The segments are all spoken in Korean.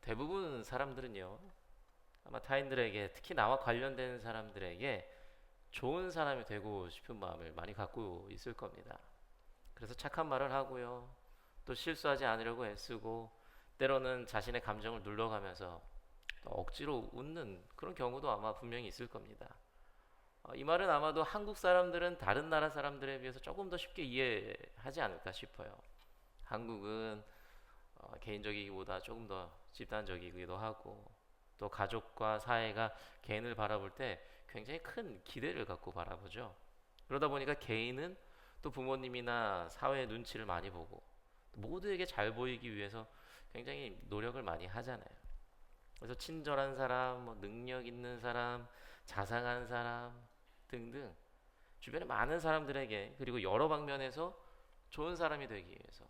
대부분 사람들은요, 아마 타인들에게, 특히 나와 관련된 사람들에게 좋은 사람이 되고 싶은 마음을 많이 갖고 있을 겁니다. 그래서 착한 말을 하고요, 또 실수하지 않으려고 애쓰고, 때로는 자신의 감정을 눌러가면서 또 억지로 웃는 그런 경우도 아마 분명히 있을 겁니다. 이 말은 아마도 한국 사람들은 다른 나라 사람들에 비해서 조금 더 쉽게 이해하지 않을까 싶어요. 한국은 개인적이기보다 조금 더 집단적이기도 하고, 또 가족과 사회가 개인을 바라볼 때 굉장히 큰 기대를 갖고 바라보죠. 그러다 보니까 개인은 또 부모님이나 사회의 눈치를 많이 보고 모두에게 잘 보이기 위해서 굉장히 노력을 많이 하잖아요. 그래서 친절한 사람, 능력 있는 사람, 자상한 사람 등등 주변에 많은 사람들에게, 그리고 여러 방면에서 좋은 사람이 되기 위해서,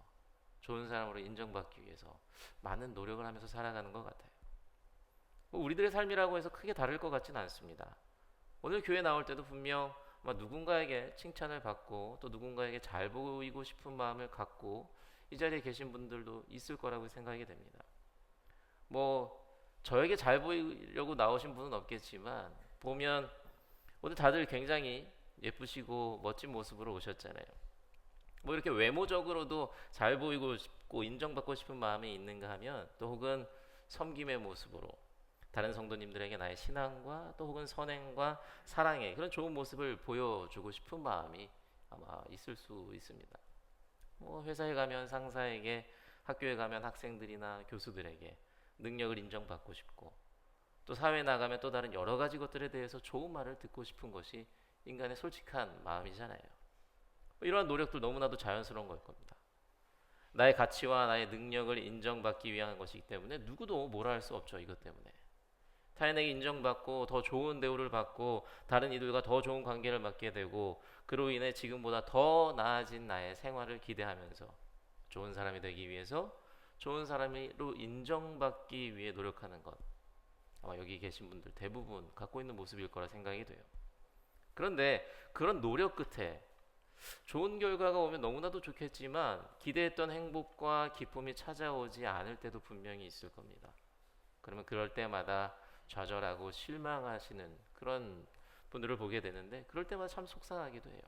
좋은 사람으로 인정받기 위해서 많은 노력을 하면서 살아가는 것 같아요. 우리들의 삶이라고 해서 크게 다를 것 같지는 않습니다. 오늘 교회 나올 때도 분명 누군가에게 칭찬을 받고 또 누군가에게 잘 보이고 싶은 마음을 갖고 이 자리에 계신 분들도 있을 거라고 생각이 됩니다. 뭐 저에게 잘 보이려고 나오신 분은 없겠지만 보면 오늘 다들 굉장히 예쁘시고 멋진 모습으로 오셨잖아요. 뭐 이렇게 외모적으로도 잘 보이고 싶고 인정받고 싶은 마음이 있는가 하면, 또 혹은 섬김의 모습으로 다른 성도님들에게 나의 신앙과 또 혹은 선행과 사랑의 그런 좋은 모습을 보여주고 싶은 마음이 아마 있을 수 있습니다. 뭐 회사에 가면 상사에게, 학교에 가면 학생들이나 교수들에게 능력을 인정받고 싶고, 또 사회에 나가면 또 다른 여러 가지 것들에 대해서 좋은 말을 듣고 싶은 것이 인간의 솔직한 마음이잖아요. 이러한 노력도 너무나도 자연스러운 걸 겁니다. 나의 가치와 나의 능력을 인정받기 위한 것이기 때문에 누구도 뭐라 할 수 없죠. 이것 때문에 타인에게 인정받고 더 좋은 대우를 받고 다른 이들과 더 좋은 관계를 맺게 되고, 그로 인해 지금보다 더 나아진 나의 생활을 기대하면서 좋은 사람이 되기 위해서, 좋은 사람으로 인정받기 위해 노력하는 것, 아마 여기 계신 분들 대부분 갖고 있는 모습일 거라 생각이 돼요. 그런데 그런 노력 끝에 좋은 결과가 오면 너무나도 좋겠지만 기대했던 행복과 기쁨이 찾아오지 않을 때도 분명히 있을 겁니다. 그러면 그럴 때마다 좌절하고 실망하시는 그런 분들을 보게 되는데, 그럴 때마다 참 속상하기도 해요.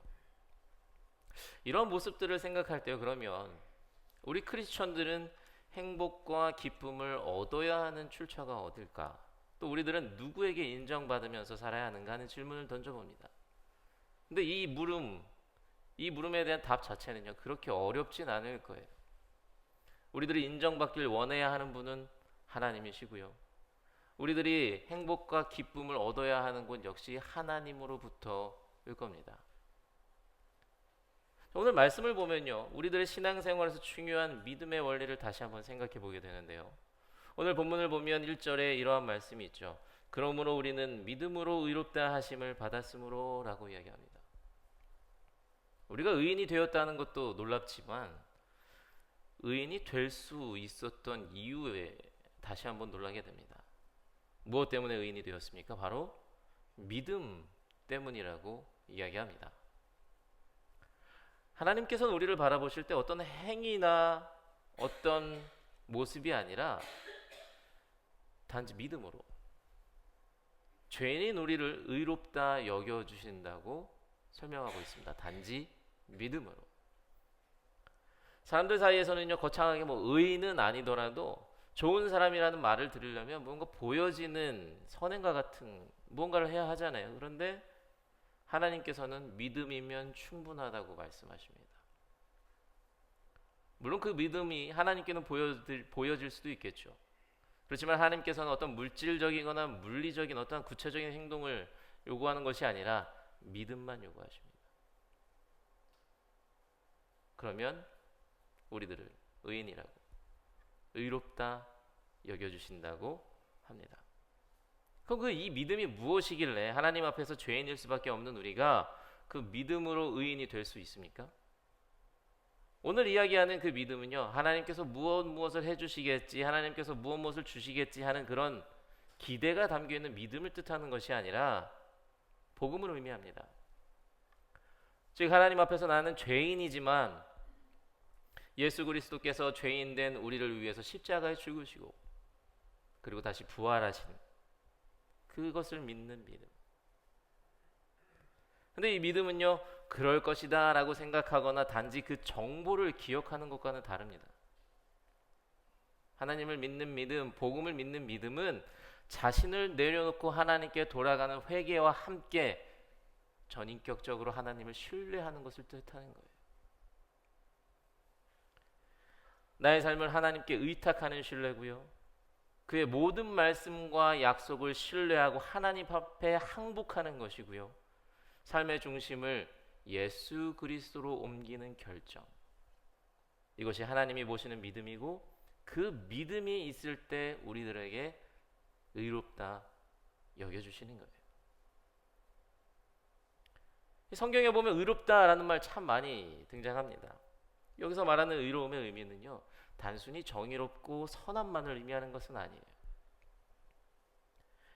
이런 모습들을 생각할 때, 그러면 우리 크리스천들은 행복과 기쁨을 얻어야 하는 출처가 어딜까? 또 우리들은 누구에게 인정받으면서 살아야 하는가 하는 질문을 던져봅니다. 근데 이 물음에 대한 답 자체는요, 그렇게 어렵진 않을 거예요. 우리들이 인정받길 원해야 하는 분은 하나님이시고요, 우리들이 행복과 기쁨을 얻어야 하는 곳 역시 하나님으로부터일 겁니다. 오늘 말씀을 보면요, 우리들의 신앙생활에서 중요한 믿음의 원리를 다시 한번 생각해 보게 되는데요, 오늘 본문을 보면 1절에 이러한 말씀이 있죠. 그러므로 우리는 믿음으로 의롭다 하심을 받았으므로 라고 이야기합니다. 우리가 의인이 되었다는 것도 놀랍지만 의인이 될 수 있었던 이유에 다시 한번 놀라게 됩니다. 무엇 때문에 의인이 되었습니까? 바로 믿음 때문이라고 이야기합니다. 하나님께서는 우리를 바라보실 때 어떤 행위나 어떤 모습이 아니라 단지 믿음으로, 죄인인 우리를 의롭다 여겨주신다고 설명하고 있습니다. 단지 믿음으로. 사람들 사이에서는요, 거창하게 의인은 아니더라도 좋은 사람이라는 말을 들으려면 뭔가 보여지는 선행과 같은 무언가를 해야 하잖아요. 그런데 하나님께서는 믿음이면 충분하다고 말씀하십니다. 물론 그 믿음이 하나님께는 보여질 수도 있겠죠. 그렇지만 하나님께서는 어떤 물질적이거나 물리적인 어떤 구체적인 행동을 요구하는 것이 아니라 믿음만 요구하십니다. 그러면 우리들을 의인이라고, 의롭다 여겨주신다고 합니다. 그럼 이 믿음이 무엇이길래 하나님 앞에서 죄인일 수밖에 없는 우리가 그 믿음으로 의인이 될 수 있습니까? 오늘 이야기하는 그 믿음은요, 하나님께서 무엇을 해주시겠지, 하나님께서 무엇을 주시겠지 하는 그런 기대가 담겨있는 믿음을 뜻하는 것이 아니라 복음을 의미합니다. 즉 하나님 앞에서 나는 죄인이지만 예수 그리스도께서 죄인된 우리를 위해서 십자가에 죽으시고 그리고 다시 부활하신 그것을 믿는 믿음. 근데 이 믿음은요, 그럴 것이다 라고 생각하거나 단지 그 정보를 기억하는 것과는 다릅니다. 하나님을 믿는 믿음, 복음을 믿는 믿음은 자신을 내려놓고 하나님께 돌아가는 회개와 함께 전인격적으로 하나님을 신뢰하는 것을 뜻하는 거예요. 나의 삶을 하나님께 의탁하는 신뢰고요. 그의 모든 말씀과 약속을 신뢰하고 하나님 앞에 항복하는 것이고요. 삶의 중심을 예수 그리스도로 옮기는 결정. 이것이 하나님이 보시는 믿음이고 그 믿음이 있을 때 우리들에게 의롭다 여겨주시는 거예요. 성경에 보면 의롭다라는 말 참 많이 등장합니다. 여기서 말하는 의로움의 의미는요, 단순히 정의롭고 선함만을 의미하는 것은 아니에요.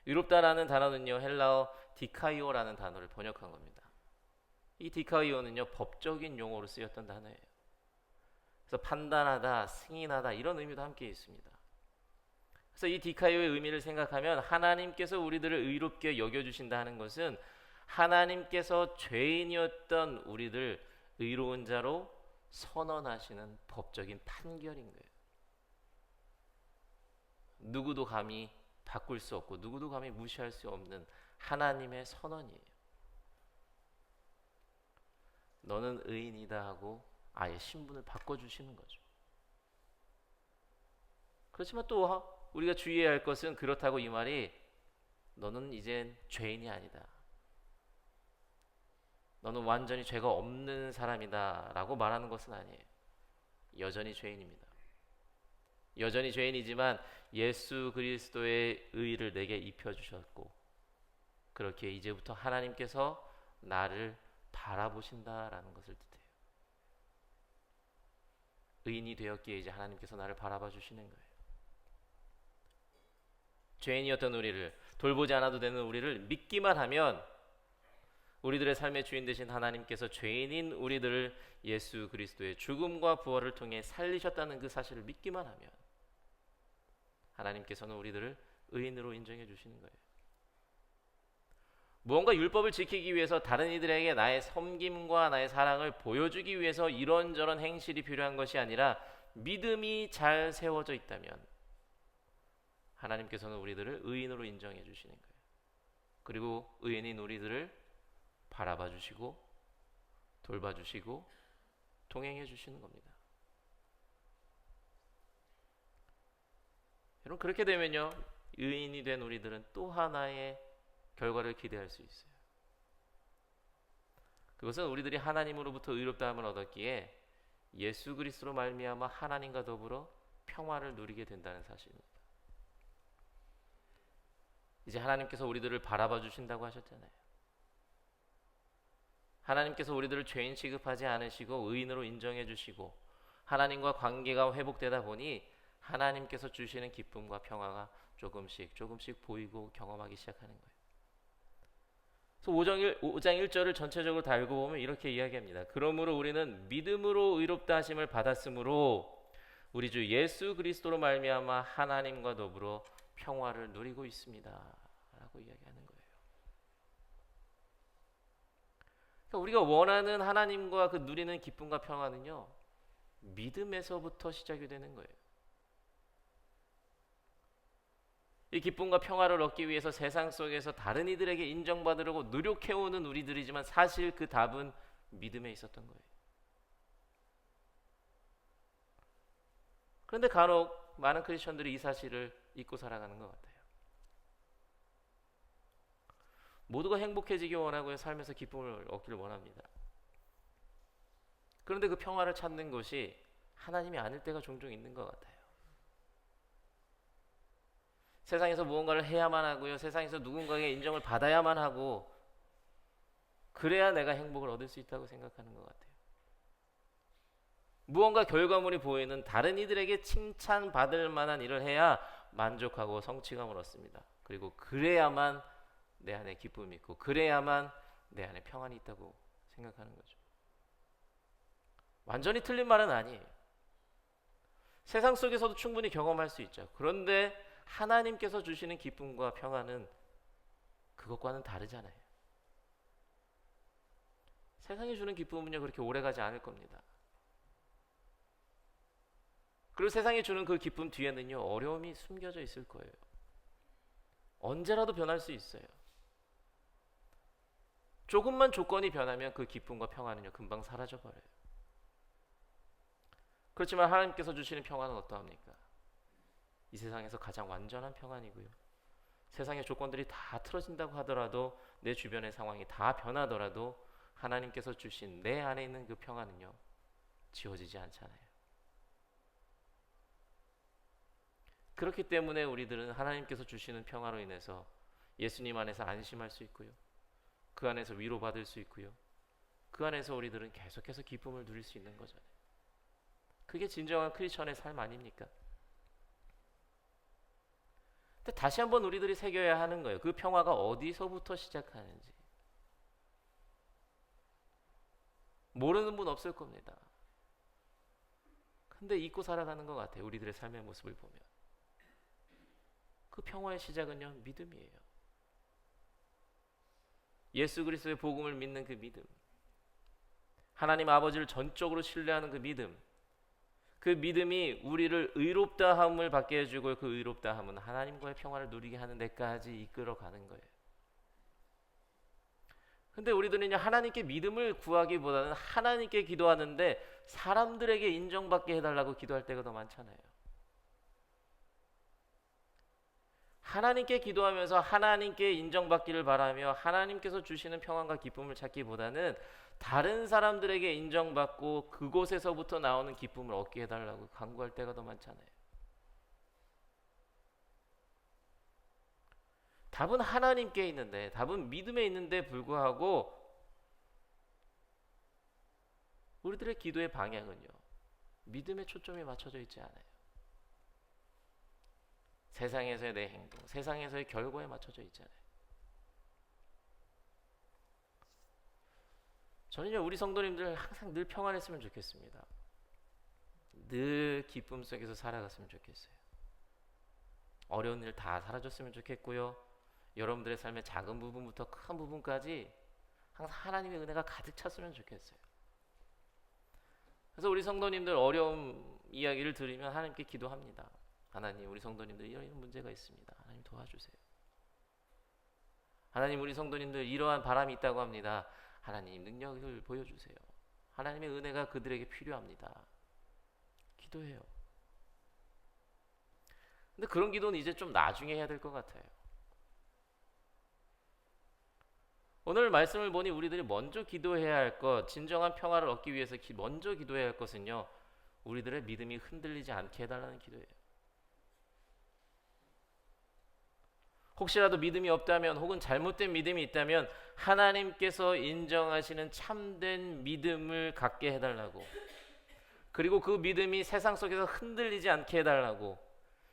의롭다라는 단어는요, 헬라어 디카이오라는 단어를 번역한 겁니다. 이 디카이오는요, 법적인 용어로 쓰였던 단어예요. 그래서 판단하다, 승인하다 이런 의미도 함께 있습니다. 그래서 이 디카이오의 의미를 생각하면 하나님께서 우리들을 의롭게 여겨주신다 하는 것은 하나님께서 죄인이었던 우리들 의로운 자로 선언하시는 법적인 판결인 거예요. 누구도 감히 바꿀 수 없고 누구도 감히 무시할 수 없는 하나님의 선언이에요. 너는 의인이다 하고 아예 신분을 바꿔주시는 거죠. 그렇지만 또 우리가 주의해야 할 것은 그렇다고 이 말이 너는 이젠 죄인이 아니다, 너는 완전히 죄가 없는 사람이다 라고 말하는 것은 아니에요. 여전히 죄인입니다. 여전히 죄인이지만 예수 그리스도의 의를 내게 입혀주셨고 그렇게 이제부터 하나님께서 나를 바라보신다라는 것을 뜻해요. 의인이 되었기에 이제 하나님께서 나를 바라봐 주시는 거예요. 죄인이었던 우리를, 돌보지 않아도 되는 우리를 믿기만 하면 우리들의 삶의 주인 되신 하나님께서 죄인인 우리들을 예수 그리스도의 죽음과 부활을 통해 살리셨다는 그 사실을 믿기만 하면 하나님께서는 우리들을 의인으로 인정해 주시는 거예요. 무언가 율법을 지키기 위해서 다른 이들에게 나의 섬김과 나의 사랑을 보여주기 위해서 이런저런 행실이 필요한 것이 아니라 믿음이 잘 세워져 있다면 하나님께서는 우리들을 의인으로 인정해 주시는 거예요. 그리고 의인인 우리들을 바라봐 주시고 돌봐 주시고 동행해 주시는 겁니다. 여러분, 그렇게 되면요, 의인이 된 우리들은 또 하나의 결과를 기대할 수 있어요. 그것은 우리들이 하나님으로부터 의롭다함을 얻었기에 예수 그리스도로 말미암아 하나님과 더불어 평화를 누리게 된다는 사실입니다. 이제 하나님께서 우리들을 바라봐 주신다고 하셨잖아요. 하나님께서 우리들을 죄인 취급하지 않으시고 의인으로 인정해 주시고 하나님과 관계가 회복되다 보니 하나님께서 주시는 기쁨과 평화가 조금씩 보이고 경험하기 시작하는 거예요. 그래서 5장 1절을 전체적으로 달고 보면 이렇게 이야기합니다. 그러므로 우리는 믿음으로 의롭다 하심을 받았으므로 우리 주 예수 그리스도로 말미암아 하나님과 더불어 평화를 누리고 있습니다 라고 이야기하는 거예요. 그러니까 우리가 원하는 하나님과 그 누리는 기쁨과 평화는요, 믿음에서부터 시작이 되는 거예요. 이 기쁨과 평화를 얻기 위해서 세상 속에서 다른 이들에게 인정받으려고 노력해오는 우리들이지만 사실 그 답은 믿음에 있었던 거예요. 그런데 간혹 많은 크리스천들이 이 사실을 잊고 살아가는 것 같아요. 모두가 행복해지기 원하고요, 삶에서 기쁨을 얻기를 원합니다. 그런데 그 평화를 찾는 것이 하나님이 아닐 때가 종종 있는 것 같아요. 세상에서 무언가를 해야만 하고요, 세상에서 누군가에게 인정을 받아야만 하고 그래야 내가 행복을 얻을 수 있다고 생각하는 것 같아요. 무언가 결과물이 보이는 다른 이들에게 칭찬받을 만한 일을 해야 만족하고 성취감을 얻습니다. 그리고 그래야만 내 안에 기쁨이 있고 그래야만 내 안에 평안이 있다고 생각하는 거죠. 완전히 틀린 말은 아니에요. 세상 속에서도 충분히 경험할 수 있죠. 그런데 하나님께서 주시는 기쁨과 평안은 그것과는 다르잖아요. 세상이 주는 기쁨은요 그렇게 오래가지 않을 겁니다. 그리고 세상이 주는 그 기쁨 뒤에는요 어려움이 숨겨져 있을 거예요. 언제라도 변할 수 있어요. 조금만 조건이 변하면 그 기쁨과 평안은요 금방 사라져버려요. 그렇지만 하나님께서 주시는 평안은 어떠합니까? 이 세상에서 가장 완전한 평안이고요. 세상의 조건들이 다 틀어진다고 하더라도, 내 주변의 상황이 다 변하더라도 하나님께서 주신 내 안에 있는 그 평안은요 지워지지 않잖아요. 그렇기 때문에 우리들은 하나님께서 주시는 평화로 인해서 예수님 안에서 안심할 수 있고요, 그 안에서 위로받을 수 있고요, 그 안에서 우리들은 계속해서 기쁨을 누릴 수 있는 거잖아요. 그게 진정한 크리스천의 삶 아닙니까? 근데 다시 한번 우리들이 새겨야 하는 거예요. 그 평화가 어디서부터 시작하는지. 모르는 분 없을 겁니다. 근데 잊고 살아가는 것 같아요. 우리들의 삶의 모습을 보면. 그 평화의 시작은요 믿음이에요. 예수 그리스도의 복음을 믿는 그 믿음, 하나님 아버지를 전적으로 신뢰하는 그 믿음, 그 믿음이 우리를 의롭다함을 받게 해주고, 그 의롭다함은 하나님과의 평화를 누리게 하는 데까지 이끌어가는 거예요. 근데 우리들은 하나님께 믿음을 구하기보다는 하나님께 기도하는데 사람들에게 인정받게 해달라고 기도할 때가 더 많잖아요. 하나님께 기도하면서 하나님께 인정받기를 바라며 하나님께서 주시는 평안과 기쁨을 찾기보다는 다른 사람들에게 인정받고 그곳에서부터 나오는 기쁨을 얻게 해달라고 간구할 때가 더 많잖아요. 답은 하나님께 있는데, 답은 믿음에 있는데 불구하고 우리들의 기도의 방향은요 믿음에 초점이 맞춰져 있지 않아요. 세상에서의 내 행동, 세상에서의 결과에 맞춰져 있잖아요. 저는요 우리 성도님들 항상 늘 평안했으면 좋겠습니다. 늘 기쁨 속에서 살아갔으면 좋겠어요. 어려운 일 다 사라졌으면 좋겠고요, 여러분들의 삶의 작은 부분부터 큰 부분까지 항상 하나님의 은혜가 가득 찼으면 좋겠어요. 그래서 우리 성도님들 어려움 이야기를 들으면 하나님께 기도합니다. 하나님, 우리 성도님들 이런 문제가 있습니다. 하나님 도와주세요. 하나님, 우리 성도님들 이러한 바람이 있다고 합니다. 하나님 능력을 보여주세요. 하나님의 은혜가 그들에게 필요합니다. 기도해요. 근데 그런 기도는 이제 좀 나중에 해야 될 것 같아요. 오늘 말씀을 보니 우리들이 먼저 기도해야 할 것, 진정한 평화를 얻기 위해서 먼저 기도해야 할 것은요 우리들의 믿음이 흔들리지 않게 해달라는 기도예요. 혹시라도 믿음이 없다면, 혹은 잘못된 믿음이 있다면 하나님께서 인정하시는 참된 믿음을 갖게 해달라고, 그리고 그 믿음이 세상 속에서 흔들리지 않게 해달라고,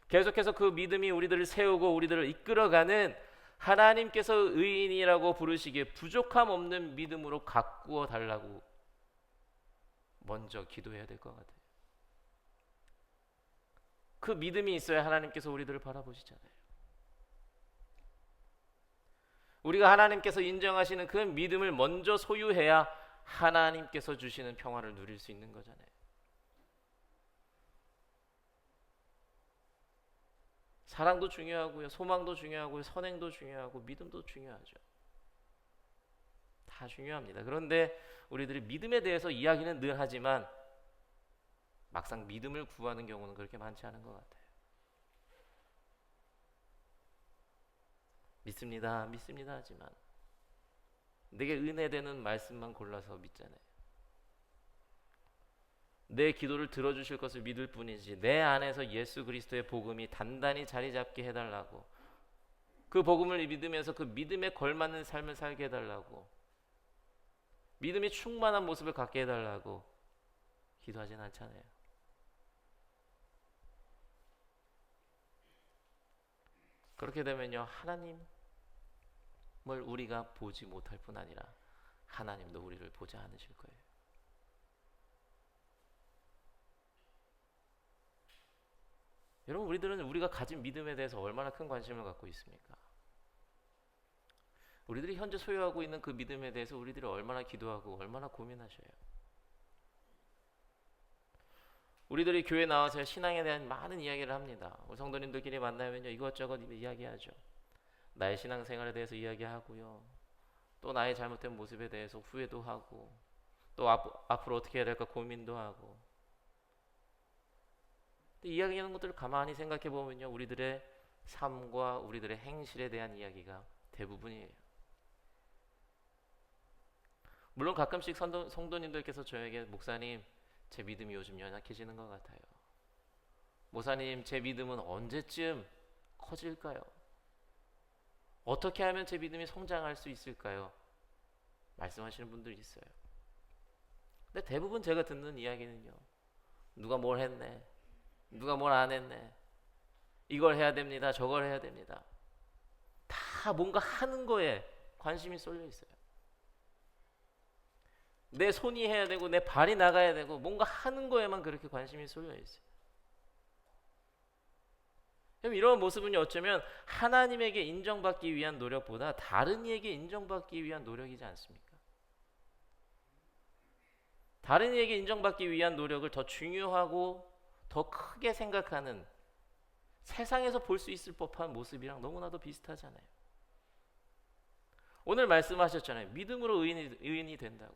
계속해서 그 믿음이 우리들을 세우고 우리들을 이끌어가는 하나님께서 의인이라고 부르시기에 부족함 없는 믿음으로 가꾸어 달라고 먼저 기도해야 될 것 같아요. 그 믿음이 있어야 하나님께서 우리들을 바라보시잖아요. 우리가 하나님께서 인정하시는 그 믿음을 먼저 소유해야 하나님께서 주시는 평화를 누릴 수 있는 거잖아요. 사랑도 중요하고요, 소망도 중요하고요, 선행도 중요하고 믿음도 중요하죠. 다 중요합니다. 그런데 우리들이 믿음에 대해서 이야기는 늘 하지만 막상 믿음을 구하는 경우는 그렇게 많지 않은 것 같아요. 믿습니다, 믿습니다 하지만 내게 은혜되는 말씀만 골라서 믿잖아요. 내 기도를 들어주실 것을 믿을 뿐이지 내 안에서 예수 그리스도의 복음이 단단히 자리 잡게 해달라고, 그 복음을 믿으면서 그 믿음에 걸맞는 삶을 살게 해달라고, 믿음이 충만한 모습을 갖게 해달라고 기도하진 않잖아요. 그렇게 되면요 하나님을 우리가 보지 못할 뿐 아니라 하나님도 우리를 보지 않으실 거예요. 여러분, 우리들은 우리가 가진 믿음에 대해서 얼마나 큰 관심을 갖고 있습니까? 우리들이 현재 소유하고 있는 그 믿음에 대해서 우리들이 얼마나 기도하고 얼마나 고민하셔요. 우리들이 교회 나와서 신앙에 대한 많은 이야기를 합니다. 우리 성도님들끼리 만나면요, 이것저것 이야기하죠. 나의 신앙생활에 대해서 이야기하고요, 또 나의 잘못된 모습에 대해서 후회도 하고, 또 앞으로 어떻게 해야 될까 고민도 하고. 이야기하는 것들을 가만히 생각해 보면요, 우리들의 삶과 우리들의 행실에 대한 이야기가 대부분이에요. 물론 가끔씩 성도님들께서 저에게, 목사님, 제 믿음이 요즘 연약해지는 것 같아요. 목사님, 제 믿음은 언제쯤 커질까요? 어떻게 하면 제 믿음이 성장할 수 있을까요? 말씀하시는 분들이 있어요. 근데 대부분 제가 듣는 이야기는요, 누가 뭘 했네, 누가 뭘 안 했네, 이걸 해야 됩니다, 저걸 해야 됩니다. 다 뭔가 하는 거에 관심이 쏠려 있어요. 내 손이 해야 되고 내 발이 나가야 되고 뭔가 하는 거에만 그렇게 관심이 쏠려 있어요. 그럼 이런 모습은 어쩌면 하나님에게 인정받기 위한 노력보다 다른 이에게 인정받기 위한 노력이지 않습니까? 다른 이에게 인정받기 위한 노력을 더 중요하고 더 크게 생각하는, 세상에서 볼 수 있을 법한 모습이랑 너무나도 비슷하잖아요. 오늘 말씀하셨잖아요. 믿음으로 의인이 된다고.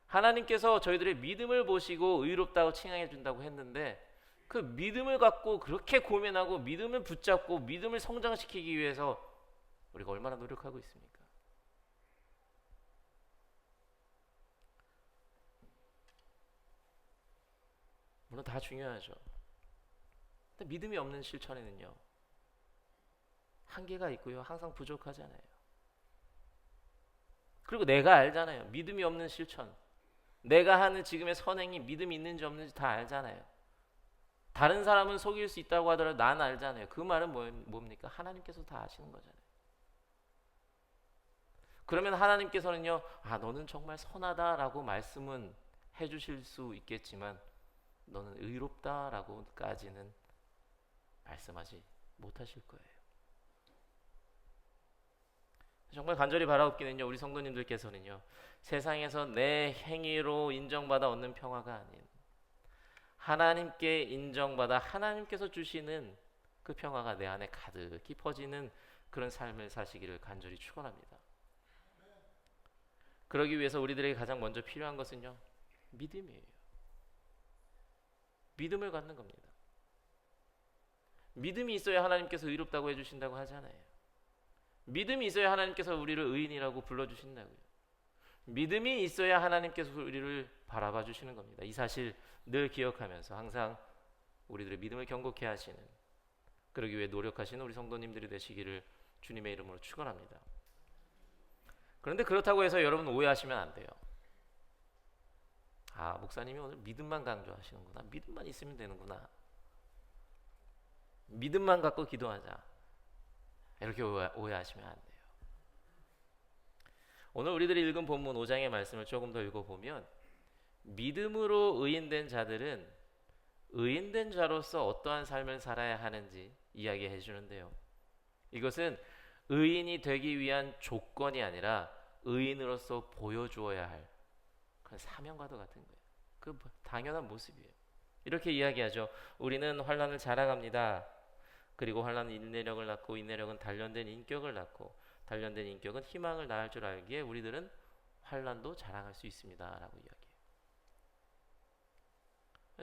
하나님께서 저희들의 믿음을 보시고 의롭다고 칭하해 준다고 했는데, 그 믿음을 갖고 그렇게 고민하고 믿음을 붙잡고 믿음을 성장시키기 위해서 우리가 얼마나 노력하고 있습니까? 물론 다 중요하죠. 근데 믿음이 없는 실천에는요, 한계가 있고요, 항상 부족하잖아요. 그리고 내가 알잖아요. 믿음이 없는 실천, 내가 하는 지금의 선행이 믿음이 있는지 없는지 다 알잖아요. 다른 사람은 속일 수 있다고 하더라도 난 알잖아요. 그 말은 뭡니까? 하나님께서 다 아시는 거잖아요. 그러면 하나님께서는요, 너는 정말 선하다라고 말씀은 해주실 수 있겠지만 너는 의롭다라고까지는 말씀하지 못하실 거예요. 정말 간절히 바라옵기는요, 우리 성도님들께서는요, 세상에서 내 행위로 인정받아 얻는 평화가 아닌 하나님께 인정받아 하나님께서 주시는 그 평화가 내 안에 가득히 퍼지는 그런 삶을 사시기를 간절히 축원합니다. 그러기 위해서 우리들에게 가장 먼저 필요한 것은요, 믿음이에요. 믿음을 갖는 겁니다. 믿음이 있어야 하나님께서 의롭다고 해주신다고 하잖아요. 믿음이 있어야 하나님께서 우리를 의인이라고 불러주신다고요. 믿음이 있어야 하나님께서 우리를 바라봐 주시는 겁니다. 이 사실 늘 기억하면서 항상 우리들의 믿음을 견고케 하시는, 그러기 위해 노력하시는 우리 성도님들이 되시기를 주님의 이름으로 축원합니다. 그런데 그렇다고 해서 여러분 오해하시면 안 돼요. 목사님이 오늘 믿음만 강조하시는구나, 믿음만 있으면 되는구나, 믿음만 갖고 기도하자, 이렇게 오해하시면 안 돼요. 오늘 우리들이 읽은 본문 5장의 말씀을 조금 더 읽어보면, 믿음으로 의인된 자들은 의인된 자로서 어떠한 삶을 살아야 하는지 이야기해 주는데요, 이것은 의인이 되기 위한 조건이 아니라 의인으로서 보여주어야 할 그런 사명과도 같은 거예요. 그 당연한 모습이에요. 이렇게 이야기하죠. 우리는 환난을 자랑합니다. 그리고 환난은 인내력을 낳고 인내력은 단련된 인격을 낳고 단련된 인격은 희망을 낳을 줄 알기에 우리들은 환난도 자랑할 수 있습니다 라고 이야기해요.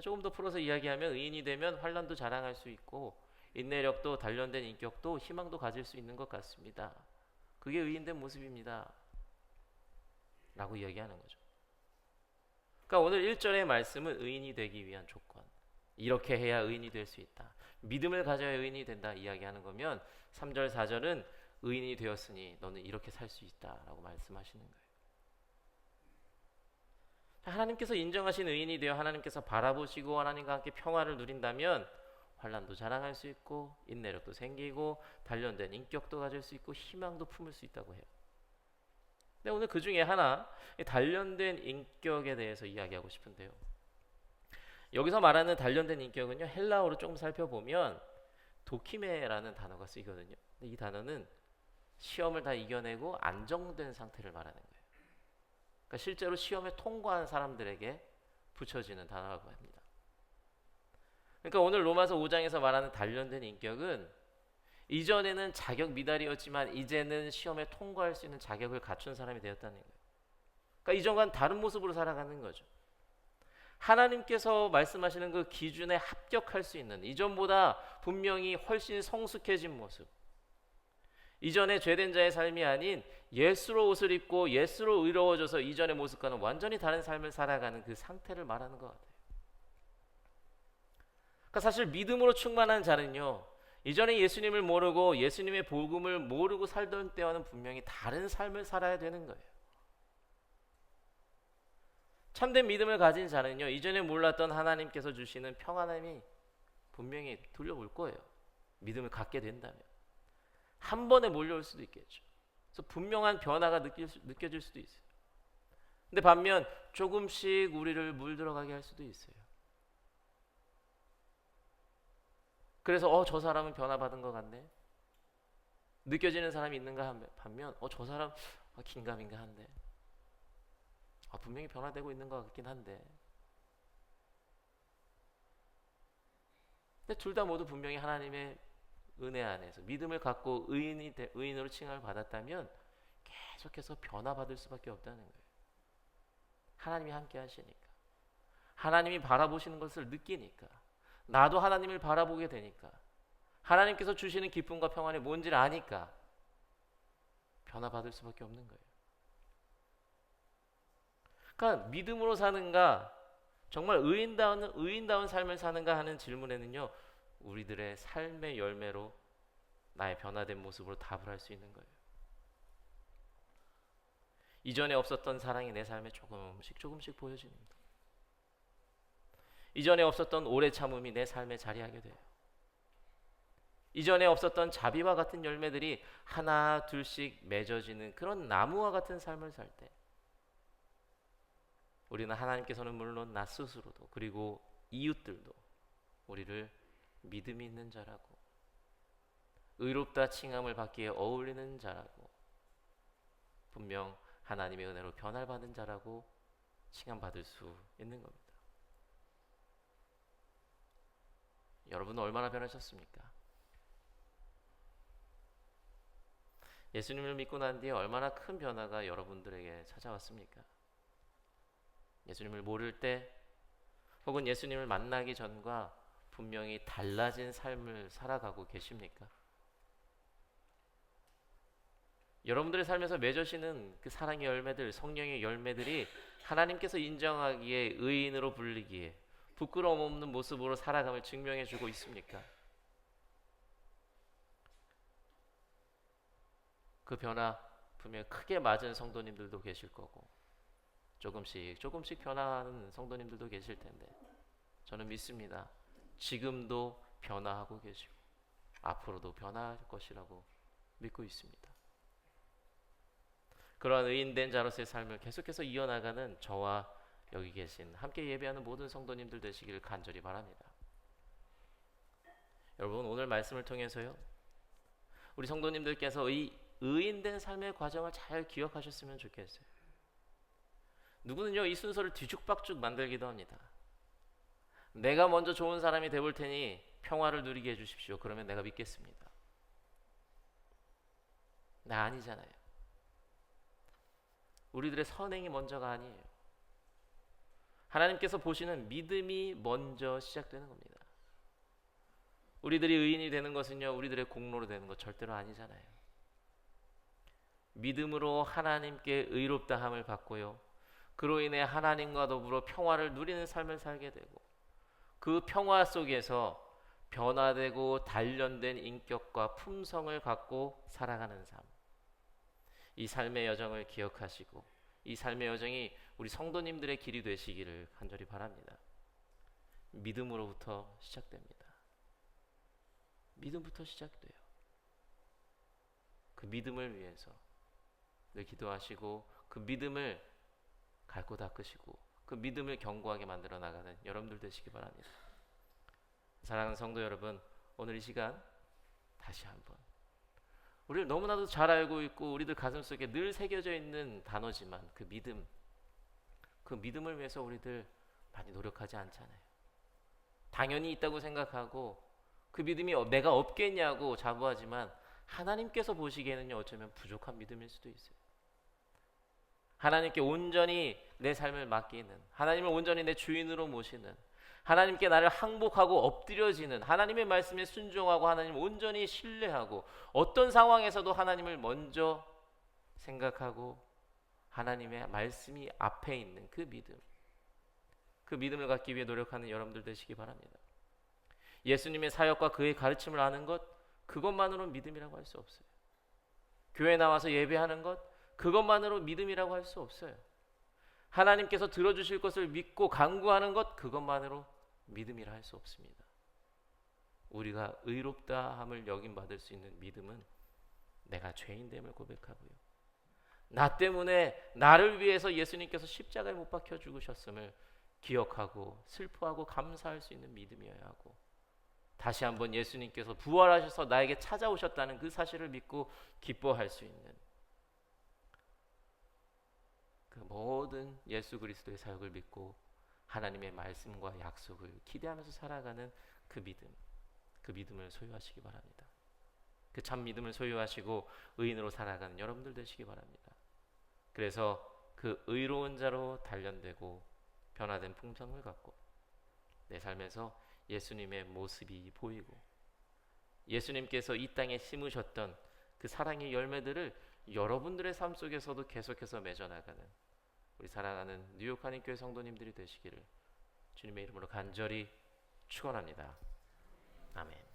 조금 더 풀어서 이야기하면 의인이 되면 환난도 자랑할 수 있고 인내력도 단련된 인격도 희망도 가질 수 있는 것 같습니다. 그게 의인된 모습입니다 라고 이야기하는 거죠. 그러니까 오늘 1절의 말씀은 의인이 되기 위한 조건, 이렇게 해야 의인이 될 수 있다, 믿음을 가져야 의인이 된다 이야기하는 거면, 3절 4절은 의인이 되었으니 너는 이렇게 살 수 있다라고 말씀하시는 거예요. 하나님께서 인정하신 의인이 되어 하나님께서 바라보시고 하나님과 함께 평화를 누린다면 환난도 자랑할 수 있고 인내력도 생기고 단련된 인격도 가질 수 있고 희망도 품을 수 있다고 해요. 근데 오늘 그 중에 하나, 단련된 인격에 대해서 이야기하고 싶은데요, 여기서 말하는 단련된 인격은요, 헬라어로 조금 살펴보면 도키메라는 단어가 쓰이거든요. 근데 이 단어는 시험을 다 이겨내고 안정된 상태를 말하는 거예요. 그러니까 실제로 시험에 통과한 사람들에게 붙여지는 단어라고 합니다. 그러니까 오늘 로마서 5장에서 말하는 단련된 인격은 이전에는 자격 미달이었지만 이제는 시험에 통과할 수 있는 자격을 갖춘 사람이 되었다는 거예요. 그러니까 이전과는 다른 모습으로 살아가는 거죠. 하나님께서 말씀하시는 그 기준에 합격할 수 있는, 이전보다 분명히 훨씬 성숙해진 모습, 이전에 죄된 자의 삶이 아닌 예수로 옷을 입고 예수로 의로워져서 이전의 모습과는 완전히 다른 삶을 살아가는 그 상태를 말하는 것 같아요. 그러니까 사실 믿음으로 충만한 자는요, 이전에 예수님을 모르고 예수님의 복음을 모르고 살던 때와는 분명히 다른 삶을 살아야 되는 거예요. 참된 믿음을 가진 자는요, 이전에 몰랐던 하나님께서 주시는 평안함이 분명히 돌려올 거예요. 믿음을 갖게 된다면 한 번에 몰려올 수도 있겠죠. 그래서 분명한 변화가 느껴질 수도 있어요. 근데 반면 조금씩 우리를 물들어가게 할 수도 있어요. 그래서 저 사람은 변화받은 것 같네, 느껴지는 사람이 있는가 반면 저 사람 긴가민가 한데, 분명히 변화되고 있는 것 같긴 한데. 근데 둘 다 모두 분명히 하나님의 은혜 안에서 믿음을 갖고 의인으로 칭함을 받았다면 계속해서 변화받을 수밖에 없다는 거예요. 하나님이 함께 하시니까, 하나님이 바라보시는 것을 느끼니까, 나도 하나님을 바라보게 되니까, 하나님께서 주시는 기쁨과 평안이 뭔지를 아니까 변화받을 수밖에 없는 거예요. 그러니까 믿음으로 사는가, 정말 의인다운 삶을 사는가 하는 질문에는요, 우리들의 삶의 열매로 나의 변화된 모습으로 답을 할 수 있는 거예요. 이전에 없었던 사랑이 내 삶에 조금씩 보여집니다. 이전에 없었던 오래 참음이 내 삶에 자리하게 돼요. 이전에 없었던 자비와 같은 열매들이 하나 둘씩 맺어지는 그런 나무와 같은 삶을 살 때, 우리는 하나님께서는 물론 나 스스로도 그리고 이웃들도 우리를 믿음이 있는 자라고, 의롭다 칭함을 받기에 어울리는 자라고, 분명 하나님의 은혜로 변화를 받은 자라고 칭함받을 수 있는 겁니다. 여러분은 얼마나 변하셨습니까? 예수님을 믿고 난 뒤에 얼마나 큰 변화가 여러분들에게 찾아왔습니까? 예수님을 모를 때 혹은 예수님을 만나기 전과 분명히 달라진 삶을 살아가고 계십니까? 여러분들의 삶에서 맺어지는 그 사랑의 열매들, 성령의 열매들이 하나님께서 인정하기에, 의인으로 불리기에 부끄러움 없는 모습으로 살아감을 증명해주고 있습니까? 그 변화 분명히 크게 맞은 성도님들도 계실 거고, 조금씩 변화하는 성도님들도 계실 텐데, 저는 믿습니다. 지금도 변화하고 계시고 앞으로도 변화할 것이라고 믿고 있습니다. 그러한 의인된 자로서의 삶을 계속해서 이어나가는 저와 여기 계신 함께 예배하는 모든 성도님들 되시기를 간절히 바랍니다. 여러분, 오늘 말씀을 통해서요, 우리 성도님들께서 의인된 삶의 과정을 잘 기억하셨으면 좋겠어요. 누구는요, 이 순서를 뒤죽박죽 만들기도 합니다. 내가 먼저 좋은 사람이 되볼 테니 평화를 누리게 해주십시오. 그러면 내가 믿겠습니다. 나 아니잖아요. 우리들의 선행이 먼저가 아니에요. 하나님께서 보시는 믿음이 먼저 시작되는 겁니다. 우리들이 의인이 되는 것은요, 우리들의 공로로 되는 것 절대로 아니잖아요. 믿음으로 하나님께 의롭다함을 받고요, 그로 인해 하나님과 더불어 평화를 누리는 삶을 살게 되고, 그 평화 속에서 변화되고 단련된 인격과 품성을 갖고 살아가는 삶, 이 삶의 여정을 기억하시고 이 삶의 여정이 우리 성도님들의 길이 되시기를 간절히 바랍니다. 믿음으로부터 시작됩니다. 믿음부터 시작돼요. 그 믿음을 위해서 늘 기도하시고, 그 믿음을 갈고 닦으시고, 그 믿음을 견고하게 만들어 나가는 여러분들 되시기 바랍니다. 사랑하는 성도 여러분, 오늘 이 시간 다시 한번 우리를 너무나도 잘 알고 있고 우리들 가슴속에 늘 새겨져 있는 단어지만 그 믿음을 위해서 우리들 많이 노력하지 않잖아요. 당연히 있다고 생각하고 그 믿음이 내가 없겠냐고 자부하지만 하나님께서 보시기에는요, 어쩌면 부족한 믿음일 수도 있어요. 하나님께 온전히 내 삶을 맡기는, 하나님을 온전히 내 주인으로 모시는, 하나님께 나를 항복하고 엎드려지는, 하나님의 말씀에 순종하고 하나님을 온전히 신뢰하고 어떤 상황에서도 하나님을 먼저 생각하고 하나님의 말씀이 앞에 있는 그 믿음, 그 믿음을 갖기 위해 노력하는 여러분들 되시기 바랍니다. 예수님의 사역과 그의 가르침을 아는 것, 그것만으로는 믿음이라고 할 수 없어요. 교회 나와서 예배하는 것, 그것만으로 믿음이라고 할 수 없어요. 하나님께서 들어주실 것을 믿고 간구하는 것, 그것만으로 믿음이라 할 수 없습니다. 우리가 의롭다함을 여김받을 수 있는 믿음은 내가 죄인됨을 고백하고요, 나 때문에 나를 위해서 예수님께서 십자가에 못 박혀 죽으셨음을 기억하고 슬퍼하고 감사할 수 있는 믿음이어야 하고, 다시 한번 예수님께서 부활하셔서 나에게 찾아오셨다는 그 사실을 믿고 기뻐할 수 있는 그 모든 예수 그리스도의 사역을 믿고 하나님의 말씀과 약속을 기대하면서 살아가는 그 믿음을 소유하시기 바랍니다. 그 참 믿음을 소유하시고 의인으로 살아가는 여러분들 되시기 바랍니다. 그래서 그 의로운 자로 단련되고 변화된 품성을 갖고 내 삶에서 예수님의 모습이 보이고 예수님께서 이 땅에 심으셨던 그 사랑의 열매들을 여러분들의 삶 속에서도 계속해서 맺어나가는 우리 사랑하는 뉴욕 한인교회 성도님들이 되시기를 주님의 이름으로 간절히 축원합니다. 아멘.